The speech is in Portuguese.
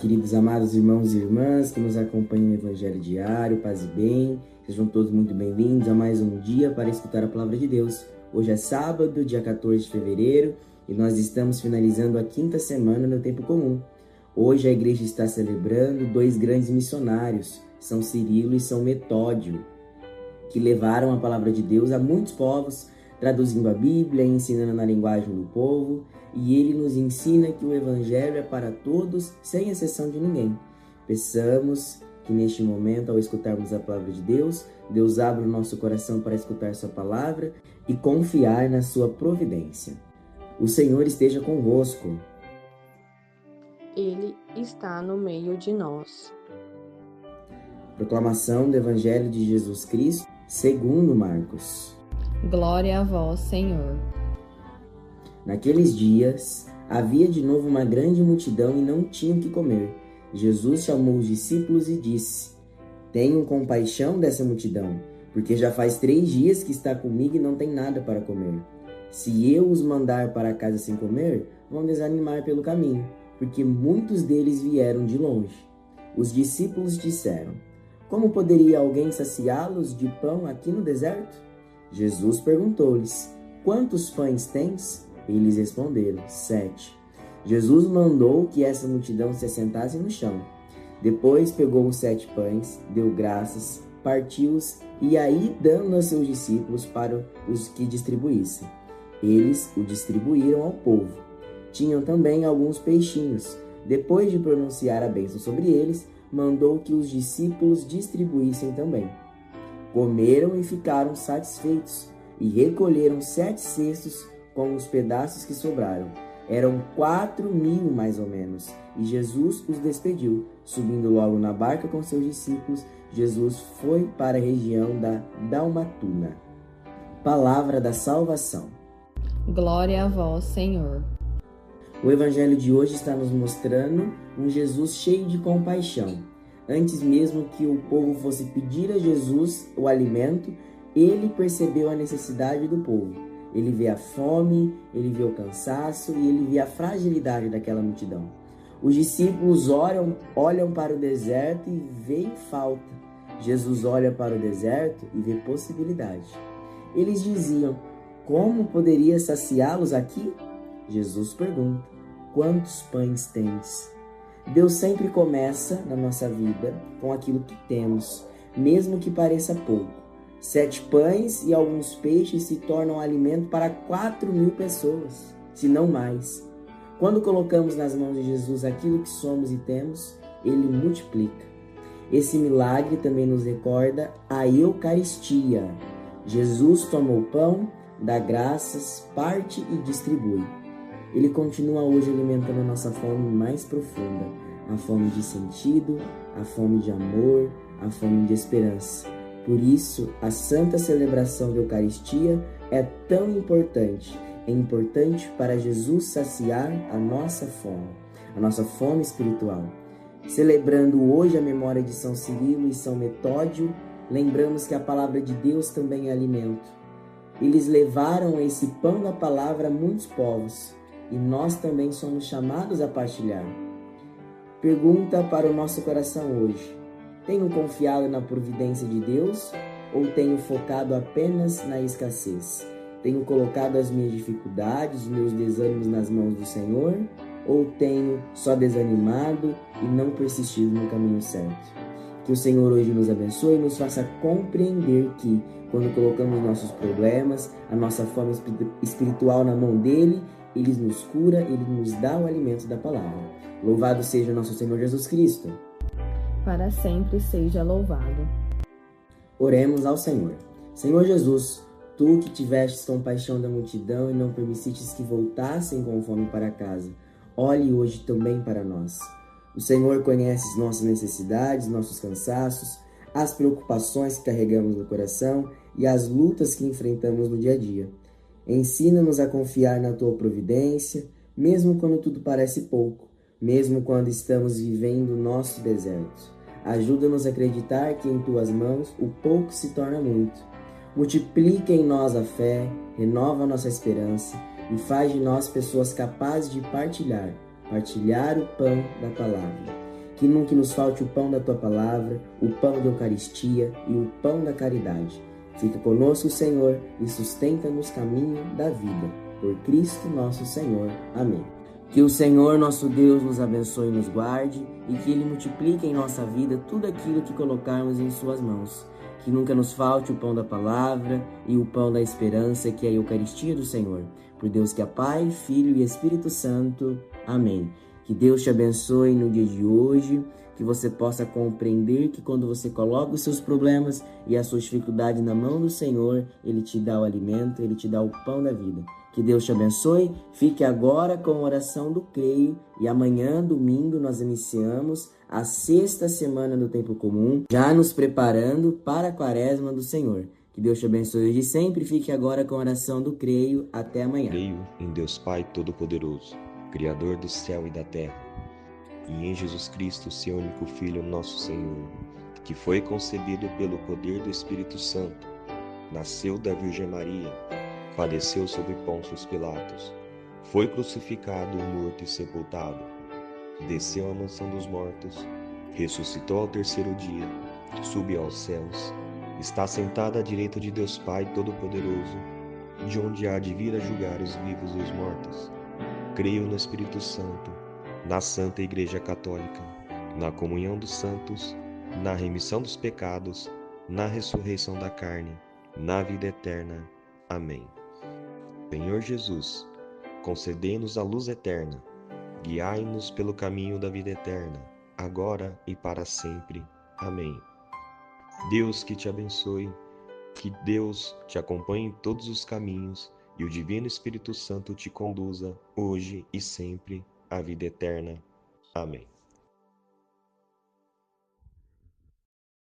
queridos amados irmãos e irmãs que nos acompanham no Evangelho Diário, paz e bem. Sejam todos muito bem-vindos a mais um dia para escutar a Palavra de Deus. Hoje é sábado, dia 14 de fevereiro, e nós estamos finalizando a 5ª semana no tempo comum. Hoje a igreja está celebrando 2 grandes missionários, São Cirilo e São Metódio, que levaram a Palavra de Deus a muitos povos, traduzindo a Bíblia e ensinando na linguagem do povo. E ele nos ensina que o Evangelho é para todos, sem exceção de ninguém. Peçamos que neste momento, ao escutarmos a Palavra de Deus, Deus abra o nosso coração para escutar sua Palavra e confiar na sua providência. O Senhor esteja convosco. Ele está no meio de nós. Proclamação do Evangelho de Jesus Cristo, segundo Marcos. Glória a vós, Senhor. Naqueles dias, havia de novo uma grande multidão e não tinham o que comer. Jesus chamou os discípulos e disse: Tenham compaixão dessa multidão, porque já faz 3 dias que está comigo e não tem nada para comer. Se eu os mandar para casa sem comer, vão desanimar pelo caminho, porque muitos deles vieram de longe. Os discípulos disseram: Como poderia alguém saciá-los de pão aqui no deserto? Jesus perguntou-lhes: Quantos pães tens? Eles responderam: 7. Jesus mandou que essa multidão se assentasse no chão. Depois pegou os 7 pães, deu graças, partiu-os e aí dando aos seus discípulos para os que distribuíssem. Eles o distribuíram ao povo. Tinham também alguns peixinhos. Depois de pronunciar a bênção sobre eles, mandou que os discípulos distribuíssem também. Comeram e ficaram satisfeitos, e recolheram 7 cestos com os pedaços que sobraram. Eram 4.000 mais ou menos, e Jesus os despediu. Subindo logo na barca com seus discípulos, Jesus foi para a região da Dalmatuna. Palavra da salvação. Glória a vós, Senhor. O Evangelho de hoje está nos mostrando um Jesus cheio de compaixão. Antes mesmo que o povo fosse pedir a Jesus o alimento, ele percebeu a necessidade do povo. Ele vê a fome, ele vê o cansaço e ele vê a fragilidade daquela multidão. Os discípulos olham para o deserto e veem falta. Jesus olha para o deserto e vê possibilidade. Eles diziam: Como poderia saciá-los aqui? Jesus pergunta: Quantos pães tens? Deus sempre começa na nossa vida com aquilo que temos, mesmo que pareça pouco. 7 pães e alguns peixes se tornam alimento para 4.000 pessoas, se não mais. Quando colocamos nas mãos de Jesus aquilo que somos e temos, Ele multiplica. Esse milagre também nos recorda a Eucaristia. Jesus toma o pão, dá graças, parte e distribui. Ele continua hoje alimentando a nossa fome mais profunda, a fome de sentido, a fome de amor, a fome de esperança. Por isso, a santa celebração da Eucaristia é tão importante. É importante para Jesus saciar a nossa fome espiritual. Celebrando hoje a memória de São Cirilo e São Metódio, lembramos que a palavra de Deus também é alimento. Eles levaram esse pão da palavra a muitos povos, e nós também somos chamados a partilhar. Pergunta para o nosso coração hoje: tenho confiado na providência de Deus ou tenho focado apenas na escassez? Tenho colocado as minhas dificuldades, os meus desânimos nas mãos do Senhor? Ou tenho só desanimado e não persistido no caminho certo? Que o Senhor hoje nos abençoe e nos faça compreender que, quando colocamos nossos problemas, a nossa fome espiritual na mão dEle, Ele nos cura, Ele nos dá o alimento da palavra. Louvado seja nosso Senhor Jesus Cristo. Para sempre seja louvado. Oremos ao Senhor. Senhor Jesus, Tu que tivestes compaixão da multidão e não permitistes que voltassem com fome para casa, olhe hoje também para nós. O Senhor conhece nossas necessidades, nossos cansaços, as preocupações que carregamos no coração e as lutas que enfrentamos no dia a dia. Ensina-nos a confiar na Tua providência, mesmo quando tudo parece pouco, mesmo quando estamos vivendo o nosso deserto. Ajuda-nos a acreditar que em Tuas mãos o pouco se torna muito. Multiplica em nós a fé, renova a nossa esperança e faz de nós pessoas capazes de partilhar o pão da palavra. Que nunca nos falte o pão da Tua palavra, o pão da Eucaristia e o pão da caridade. Fica conosco, Senhor, e sustenta-nos caminho da vida. Por Cristo nosso Senhor. Amém. Que o Senhor, nosso Deus, nos abençoe e nos guarde, e que Ele multiplique em nossa vida tudo aquilo que colocarmos em Suas mãos. Que nunca nos falte o pão da palavra e o pão da esperança, que é a Eucaristia do Senhor. Por Deus que é Pai, Filho e Espírito Santo. Amém. Que Deus te abençoe no dia de hoje, que você possa compreender que quando você coloca os seus problemas e as suas dificuldades na mão do Senhor, Ele te dá o alimento, Ele te dá o pão da vida. Que Deus te abençoe. Fique agora com a oração do Creio e amanhã, domingo, nós iniciamos a 6ª semana do Tempo Comum, já nos preparando para a Quaresma do Senhor. Que Deus te abençoe hoje e sempre. Fique agora com a oração do Creio. Até amanhã. Creio em Deus Pai Todo-Poderoso, Criador do céu e da terra, e em Jesus Cristo, seu único Filho, nosso Senhor, que foi concebido pelo poder do Espírito Santo, nasceu da Virgem Maria, padeceu sob Pôncio Pilatos, foi crucificado, morto e sepultado, desceu à mansão dos mortos, ressuscitou ao 3º dia, subiu aos céus, está sentado à direita de Deus Pai Todo-Poderoso, de onde há de vir a julgar os vivos e os mortos. Creio no Espírito Santo, na Santa Igreja Católica, na comunhão dos santos, na remissão dos pecados, na ressurreição da carne, na vida eterna. Amém. Senhor Jesus, concedei-nos a luz eterna, guiai-nos pelo caminho da vida eterna, agora e para sempre. Amém. Deus que te abençoe, que Deus te acompanhe em todos os caminhos, e o Divino Espírito Santo te conduza, hoje e sempre, à vida eterna. Amém.